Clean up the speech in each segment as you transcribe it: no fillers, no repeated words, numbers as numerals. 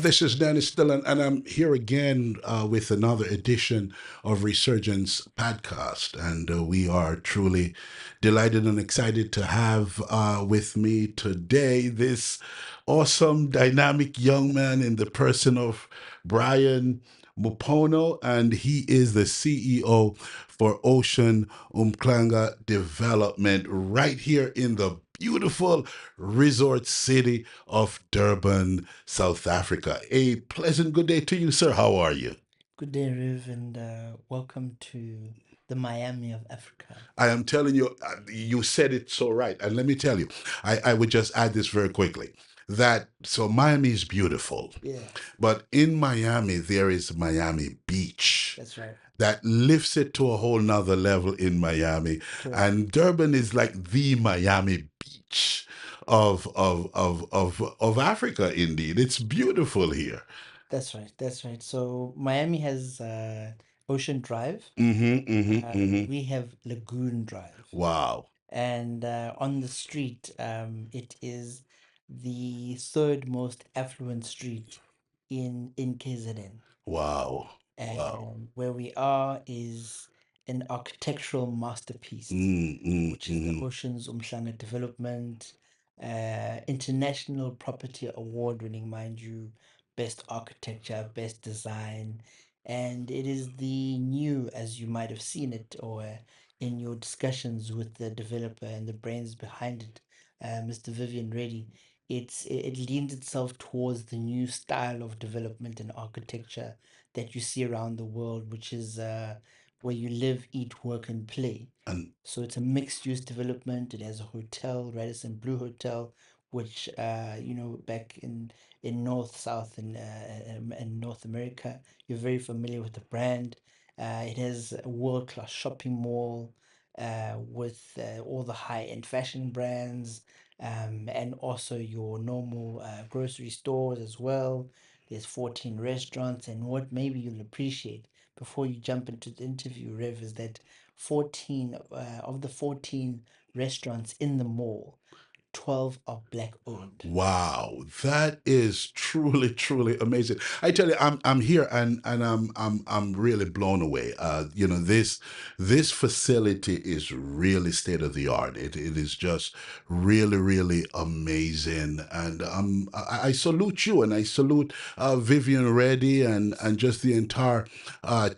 This is Dennis Dillon, and I'm here again with another edition of reSURGEnce podcast. And we are truly delighted and excited to have with me today this awesome, dynamic young man in the person of Brian Mpono, and he is the CEO for Ocean Umhlanga Development right here in the beautiful resort city of Durban, South Africa. A pleasant good day to you, sir. How are you? Good day, Riv, and welcome to the Miami of Africa. I am telling you, you said it so right. And let me tell you, I would just add this very quickly that so Miami is beautiful, Yeah, but in Miami, there is Miami Beach that's right. that lifts it to a whole nother level in Miami. Correct. And Durban is like the Miami Beach of Africa, indeed. It's beautiful here. That's right. That's right. So Miami has Ocean Drive. Mm-hmm, mm-hmm, mm-hmm. We have Lagoon Drive, Wow. and on the street, it is the third most affluent street in KZN. Wow. Wow. And where we are is an architectural masterpiece, which is the Mm-hmm. Oceans Umhlanga Development, international property award winning, mind you, best architecture, best design. And it is the new, as you might have seen it or in your discussions with the developer and the brains behind it, Mr. Vivian Reddy. It leans itself towards the new style of development and architecture that you see around the world, which is where you live, eat, work, and play. And So it's a mixed use development. It has a hotel, Radisson Blue Hotel, which back in North, South, and North America, you're very familiar with the brand. It has a world class shopping mall with all the high end fashion brands, and also your normal grocery stores as well. There's 14 restaurants, and what maybe you'll appreciate before you jump into the interview, Rev, is that 14 of the 14 restaurants in the mall, 12 are black owned. wow, that is truly, truly amazing. I tell you, I'm here and I'm really blown away. This facility is really state of the art. It is just really, really amazing. And I salute you and I salute Vivian Reddy and just the entire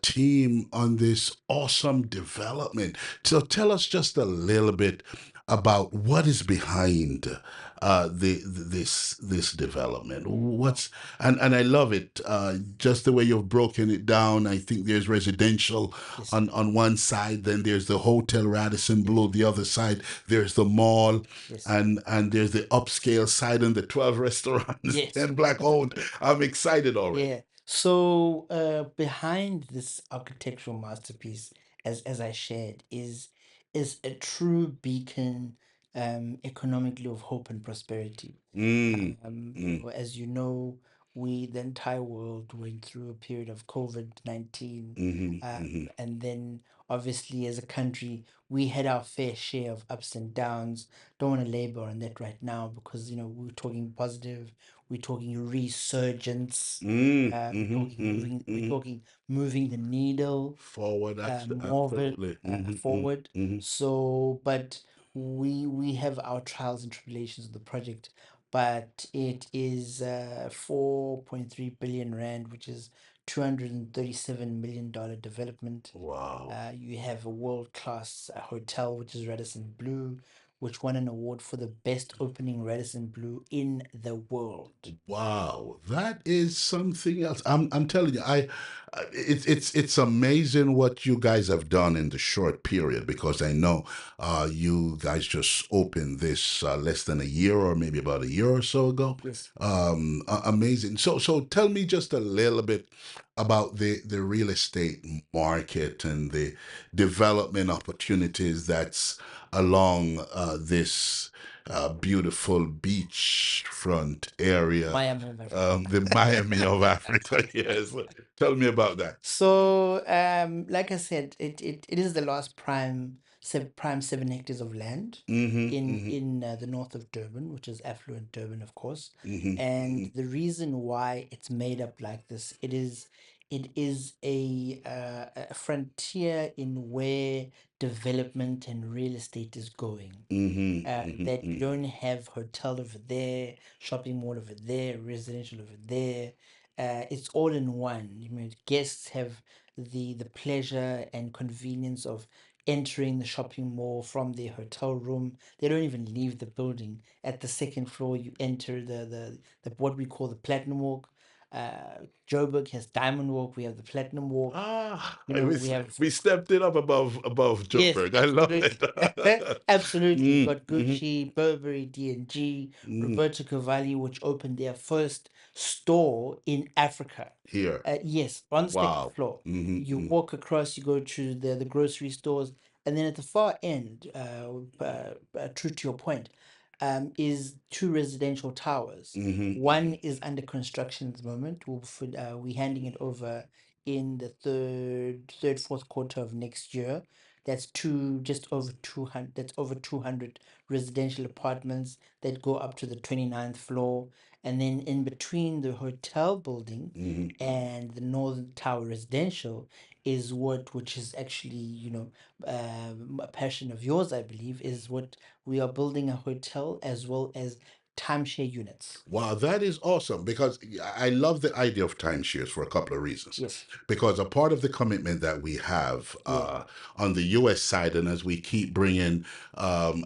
team on this awesome development. So tell us just a little bit about what is behind this development. What's and I love it. Just the way you've broken it down. I think there's residential Yes, on one side, then there's the Hotel Radisson yes, Blue. The other side, there's the mall, yes, and there's the upscale side and the 12 restaurants, yes. 10 black owned. I'm excited already. Yeah. So behind this architectural masterpiece, as I shared, is a true beacon economically of hope and prosperity. Mm, mm, As you know, the entire world went through a period of COVID-19, mm-hmm, mm-hmm. and then obviously as a country, we had our fair share of ups and downs. Don't want to labor on that right now because we're talking positive, we're talking resurgence, Mm, we're mm-hmm. talking moving the needle Forward, more of it absolutely. Mm-hmm, forward. mm-hmm. So, but we have our trials and tribulations of the project, but it is 4.3 billion rand, which is $237 million development. Wow. You have a world class hotel, which is Radisson Blue, which won an award for the best opening Radisson Blue in the world. Wow, that is something else. I'm telling you, it's amazing what you guys have done in the short period because I know you guys just opened this less than a year or maybe about a year or so ago. Yes. Amazing. So tell me just a little bit about the real estate market and the development opportunities that's along this beautiful beachfront area, Miami of Africa. the Miami of Africa. Yes, tell me about that. So, like I said, it is the last prime prime 7 hectares of land Mm-hmm. in Mm-hmm. the north of Durban, which is affluent Durban, of course. Mm-hmm. And Mm-hmm. the reason why it's made up like this, it is a frontier in where development and real estate is going. Mm-hmm. That you Mm-hmm. don't have hotel over there, shopping mall over there, residential over there. It's all in one. I mean, guests have the pleasure and convenience of entering the shopping mall from their hotel room. They don't even leave the building. At the second floor, you enter the what we call the Platinum Walk. Joburg has Diamond Walk. We have the Platinum Walk. Ah, You know, we have we stepped it up above yes, Joburg. I love absolutely. it. Absolutely. You've Mm, got mm-hmm, Gucci, Burberry, D&G, mm. Roberto Cavalli, which opened their first store in Africa. Here. Yes, on the second Wow. floor. You Mm-hmm. walk across, you go to the grocery stores, and then at the far end, true to your point, is two residential towers. Mm-hmm. One is under construction at the moment. We're handing it over in the fourth quarter of next year. That's just over 200. That's over 200 residential apartments that go up to the 29th floor, and then in between the hotel building Mm-hmm. and the Northern Tower residential is which is actually, a passion of yours, I believe, is what we are building a hotel as well as timeshare units. Wow, that is awesome because I love the idea of timeshares for a couple of reasons. Yes. Because a part of the commitment that we have Yeah. on the US side, and as we keep bringing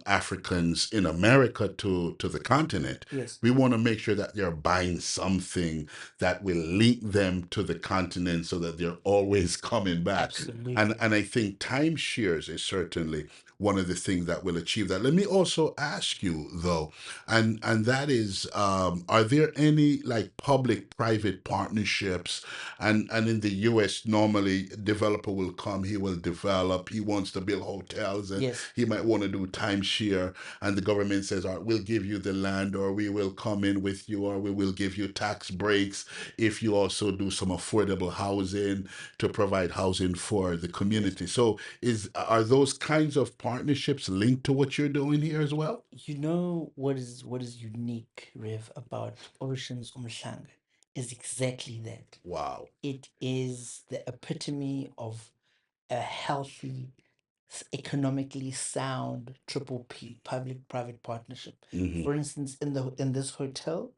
Africans in America to the continent, Yes. we want to make sure that they're buying something that will link them to the continent so that they're always coming back. And, Absolutely. and I think timeshares is certainly one of the things that will achieve that. Let me also ask you, though, and that is, are there any like public-private partnerships? And in the US, normally a developer will come, he will develop, he wants to build hotels, and Yes. he might want to do timeshare, and the government says, all right, we'll give you the land, or we will come in with you, or we will give you tax breaks if you also do some affordable housing to provide housing for the Yes. community. So are those kinds of partnerships linked to what you're doing here as well? You know what is unique, Rev, about Oceans Umhlanga is exactly that. Wow. It is the epitome of a healthy, economically sound triple P, public-private partnership. Hmm. For instance, in this hotel,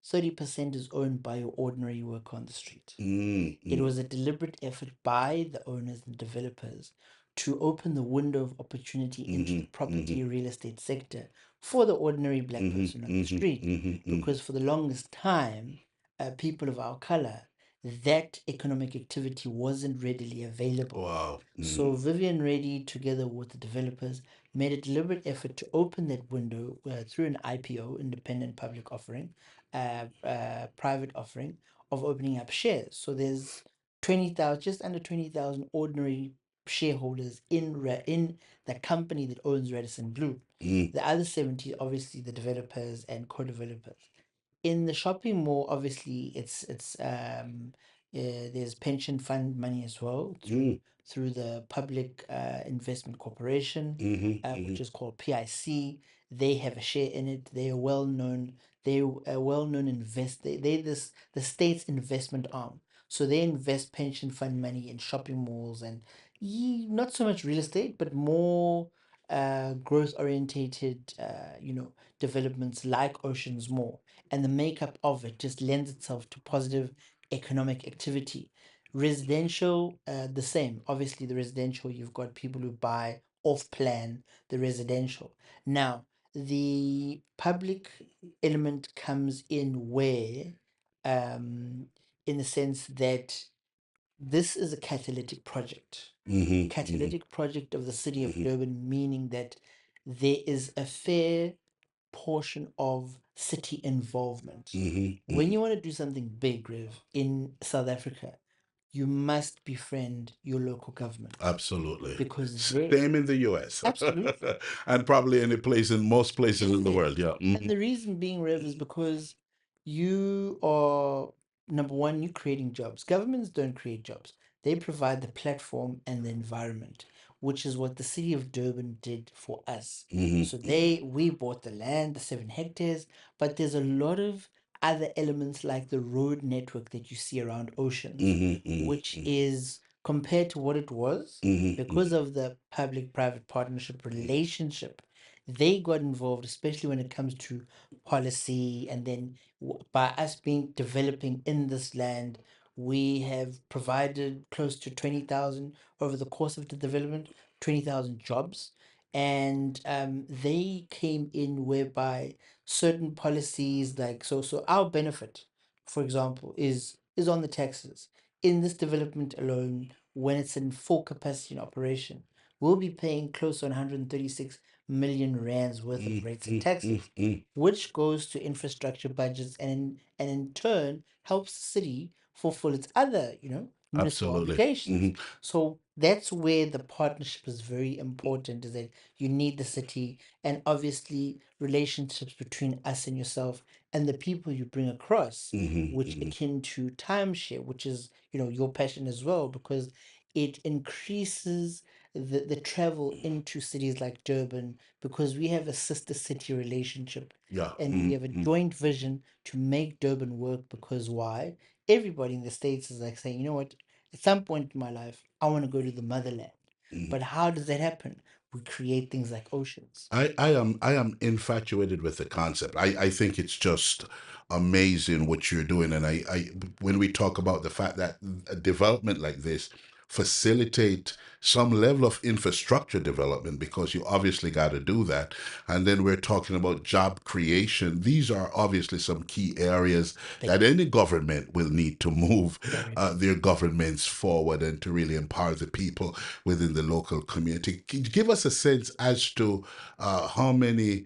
30% is owned by your ordinary worker on the street. It Mm-hmm. was a deliberate effort by the owners and developers to open the window of opportunity into the Mm-hmm. property Mm-hmm. real estate sector for the ordinary black Mm-hmm. person on the Mm-hmm. street. Mm-hmm. Because for the longest time, people of our color, that economic activity wasn't readily available. Wow. So Mm-hmm. Vivian Reddy, together with the developers, made a deliberate effort to open that window through an IPO, independent public offering, private offering of opening up shares. So there's 20,000, just under 20,000 ordinary shareholders in the company that owns Radisson Blue. Mm-hmm. The other 70, obviously, the developers and co-developers. In the shopping mall, obviously, there's pension fund money as well through the Public Investment Corporation, Mm-hmm. which is called PIC. They have a share in it. They are well known. They're a well-known They this the state's investment arm. So they invest pension fund money in shopping malls and not so much real estate, but more growth orientated, developments like Oceans Mall, and the makeup of it just lends itself to positive economic activity. Residential, the same. Obviously, the residential, you've got people who buy off plan the residential. Now, the public element comes in where, um, in the sense that this is a catalytic project. Mm-hmm. Catalytic project of the city of Mm-hmm. Durban, meaning that there is a fair portion of city involvement. When Mm-hmm. you want to do something big, Rev, in South Africa, you must befriend your local government Absolutely. because they Same in the US. absolutely. And probably any place in most places in the Yes. world. Yeah. And Mm-hmm. the reason being, Rev, is because you are, number one, you're creating jobs. Governments don't create jobs, they provide the platform and the environment. which is what the city of Durban did for us. Mm-hmm. So we bought the land, the 7 hectares, but there's a lot of other elements like the road network that you see around Oceans, Mm-hmm. which Mm-hmm. is compared to what it was Mm-hmm. because of the public-private partnership relationship. They got involved, especially when it comes to policy, and then by us being developing in this land, we have provided close to 20,000 over the course of the development, 20,000 jobs. And they came in whereby certain policies like so our benefit, for example, is on the taxes. In this development alone, when it's in full capacity in operation, we'll be paying close to 136 million rands worth of rates and taxes, Mm-hmm. which goes to infrastructure budgets and in turn helps the city fulfill its other, municipal Absolutely. obligations. Mm-hmm. So that's where the partnership is very important, is that you need the city and obviously relationships between us and yourself and the people you bring across, Mm-hmm. which Mm-hmm. akin to timeshare, which is, your passion as well, because it increases the travel into cities like Durban, because we have a sister city relationship Yeah. and we have a Mm-hmm. joint vision to make Durban work. Because why? Everybody in the States is like saying, you know what, at some point in my life, I want to go to the motherland. Mm-hmm. But how does that happen? We create things like Oceans. I am infatuated with the concept. I think it's just amazing what you're doing. And I when we talk about the fact that a development like this facilitate some level of infrastructure development, because you obviously got to do that. And then we're talking about job creation. These are obviously some key areas Big, that any government will need to move very their governments forward and to really empower the people within the local community. Give us a sense as to how many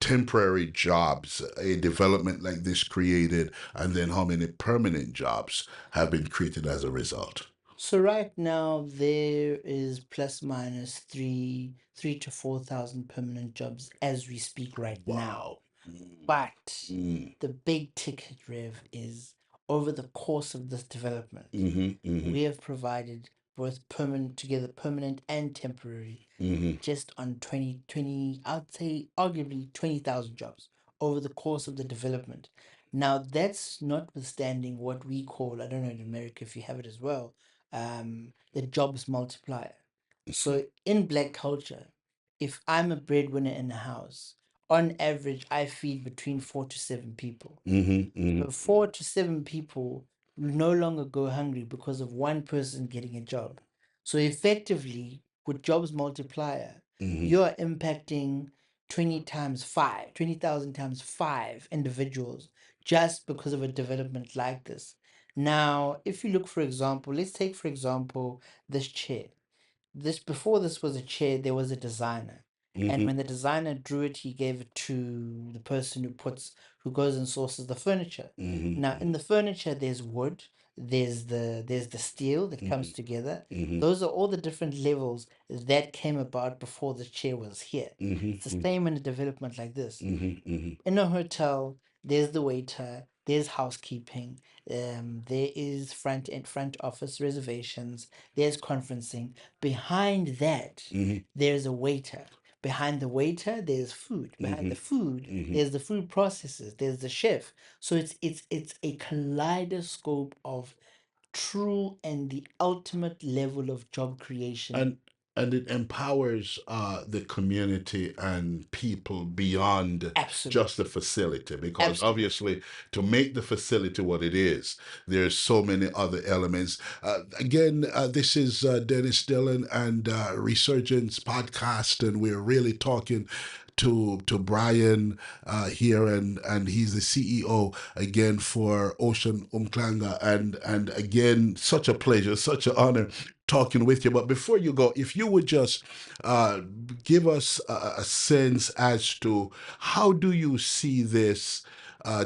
temporary jobs a development like this created, and then how many permanent jobs have been created as a result. So right now there is plus minus three to 4,000 permanent jobs as we speak right now. Wow. Mm, But mm, the big ticket, Rev, is over the course of this development, mhm, mhm, we have provided both permanent and temporary, mhm, just on 2020, I'd say arguably 20,000 jobs over the course of the development. Now, that's notwithstanding what we call, I don't know in America if you have it as well, the jobs multiplier. So in black culture, if I'm a breadwinner in a house, on average, I feed between 4 to 7 people. mhm, So mhm, 4 to 7 people no longer go hungry because of one person getting a job. So effectively, with jobs multiplier, mhm, you are impacting 20 times five, 20,000 times five individuals just because of a development like this. Now, if you look, for example, let's take, for example, this chair. Before this was a chair, there was a designer. And mhm, when the designer drew it, he gave it to the person who goes and sources the furniture. mhm, Now, in the furniture, there's wood, there's the steel that comes mhm, together. mhm, Those are all the different levels that came about before the chair was here. mhm, It's the mhm, same in a development like this. mhm, mhm, In a hotel, there's the waiter, there's housekeeping, there is front office reservations, there's conferencing. Behind that, mhm, there's a waiter. Behind the waiter, there's food. Behind the mhm, food, mhm. there's the food processors, there's the chef. So it's a kaleidoscope of true and the ultimate level of job creation. and and it empowers the community and people beyond just the Absolutely. facility, because Absolutely. obviously to make the facility what it is, there's so many other elements. Again, this is Dennis Dillon and reSURGEnce podcast, and we're really talking to Brian here, and he's the CEO again for Ocean Umhlanga, and again, such a pleasure, such an honor talking with you. But before you go, if you would just uh, give us a sense as to how do you see this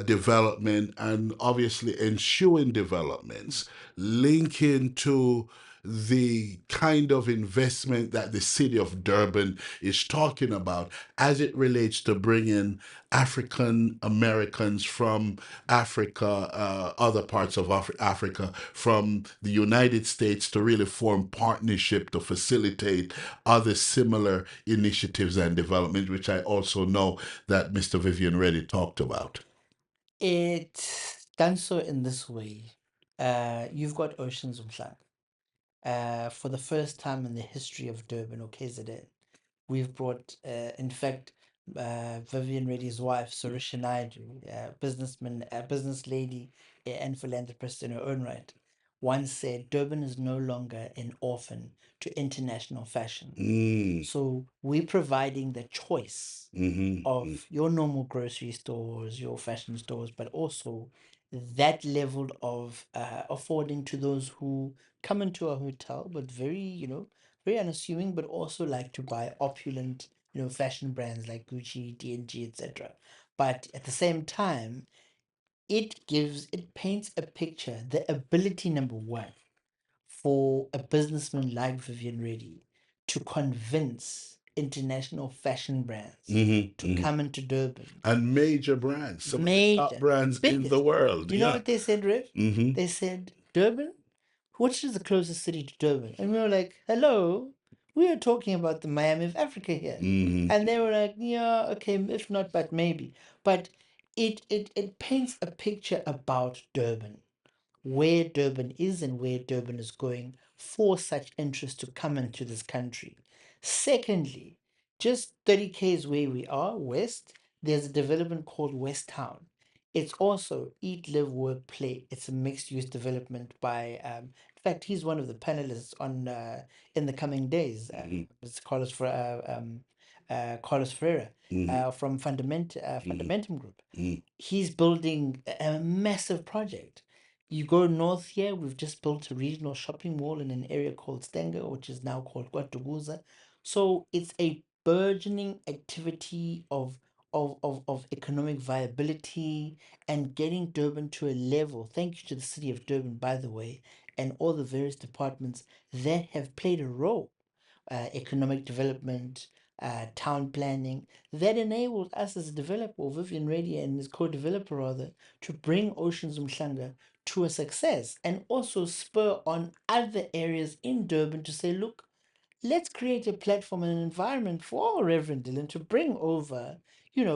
development, and obviously ensuing developments linking to the kind of investment that the city of Durban is talking about as it relates to bringing African Americans from Africa, other parts of Africa, from the United States to really form partnership to facilitate other similar initiatives and development, which I also know that Mr. Vivian Reddy talked about. It's done so in this way. You've got Oceans Umhlanga. For the first time in the history of Durban or KZN, we've brought, in fact, Vivian Reddy's wife, Surisha Naidu, businessman, business lady, and philanthropist in her own right, once said Durban is no longer an orphan to international fashion. Mm, So we're providing the choice mm-hmm, of your normal grocery stores, your fashion stores, but also that level of affording to those who come into a hotel, but very, very unassuming, but also like to buy opulent, fashion brands like Gucci, D&G, etc. But at the same time, it paints a picture, the ability, number one, for a businessman like Vivian Reddy to convince international fashion brands mm-hmm, to mm-hmm. come into Durban. And major brands, some of the top Major, the brands in the biggest. world. You know Yeah. what they said, Rev? Mm-hmm. They said, Durban? Which is the closest city to Durban? And we were like, hello, we are talking about the Miami of Africa here. Mm-hmm. And they were like, yeah, okay, if not, but maybe. But it paints a picture about Durban, where Durban is and where Durban is going for such interest to come into this country. Secondly, just 30 k's where we are, west, there's a development called West Town. It's also eat, live, work, play. It's a mixed use development by, in fact, he's one of the panelists on in the coming days. Mm-hmm. It's Carlos Ferreira Mm-hmm. from Mm-hmm. Fundamentum Group. Mm-hmm. He's building a massive project. You go north here, we've just built a regional shopping mall in an area called Stenger, which is now called Kwatuguza. So it's a burgeoning activity of economic viability and getting Durban to a level. Thank you to the city of Durban, by the way, and all the various departments that have played a role, economic development, town planning, that enabled us as a developer, or Vivian Reddy and his co-developer rather, to bring Oceans Umhlanga to a success and also spur on other areas in Durban to say, look, let's create a platform and an environment for Reverend Dylan to bring over,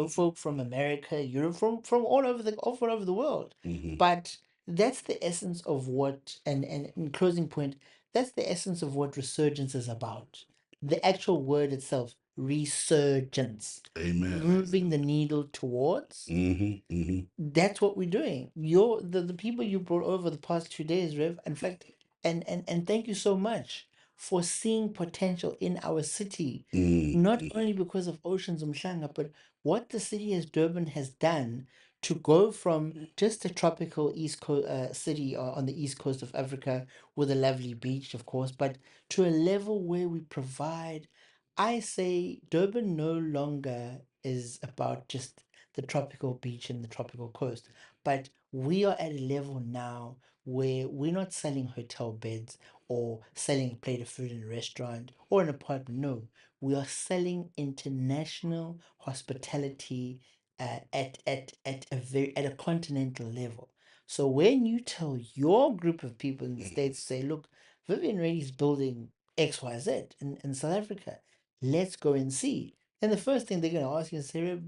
folk from America, Europe, from all over the world. Mm-hmm. But that's the essence of what, and in closing point, that's the essence of what resurgence is about. The actual word itself, resurgence, Amen. moving the needle towards. Mm-hmm. Mm-hmm. That's what we're doing. The people you brought over the past 2 days, Rev. In fact, and thank you so much for seeing potential in our city, not Mm-hmm. only because of Oceans Umhlanga, but what the city as Durban has done to go from just a tropical east coast city on the east coast of Africa with a lovely beach, of course, but to a level where we provide. I say Durban no longer is about just the tropical beach and the tropical coast. But we are at a level now where we're not selling hotel beds or selling a plate of food in a restaurant or an apartment. No, we are selling international hospitality at a continental level. So when you tell your group of people in the States, say, look, Vivian Reddy's building XYZ in South Africa, let's go and see. And the first thing they're going to ask you is, say,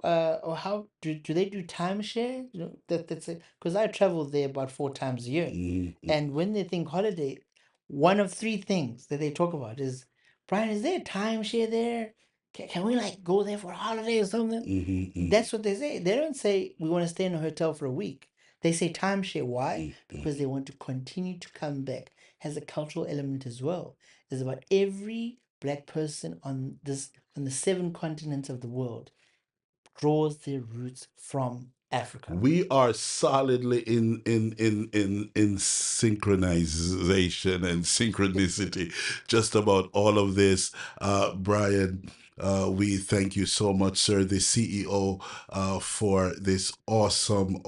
or how do they do timeshare? That's it. Because I travel there about 4 times a year, Mm-hmm. and when they think holiday, one of three things that they talk about is, Brian, is there a timeshare there? Can we like go there for a holiday or something? Mm-hmm. That's what they say. They don't say we want to stay in a hotel for a week. They say timeshare. Why? Mm-hmm. Because they want to continue to come back. Has a cultural element as well. It's about every black person on the 7 continents of the world draws their roots from Africa. We are solidly in synchronization and synchronicity just about all of this. Brian, we thank you so much, sir, the CEO, for this awesome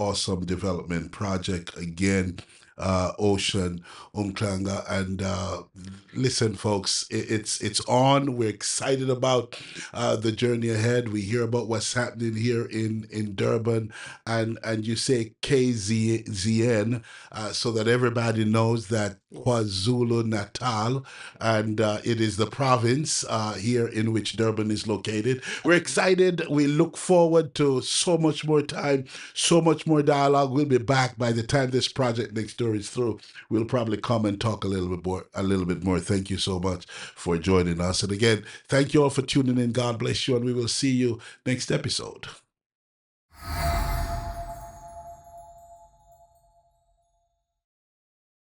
development project. Again, Ocean Umhlanga. And listen, folks, it's on. We're excited about the journey ahead. We hear about what's happening here in Durban, and you say KZN, so that everybody knows that Yes. KwaZulu Natal, and it is the province here in which Durban is located. We're excited. We look forward to so much more time, so much more dialogue. We'll be back by the time this project next door is through. We'll probably come and talk a little bit more. A little bit more. Thank you so much for joining us. And again, thank you all for tuning in. God bless you, and we will see you next episode.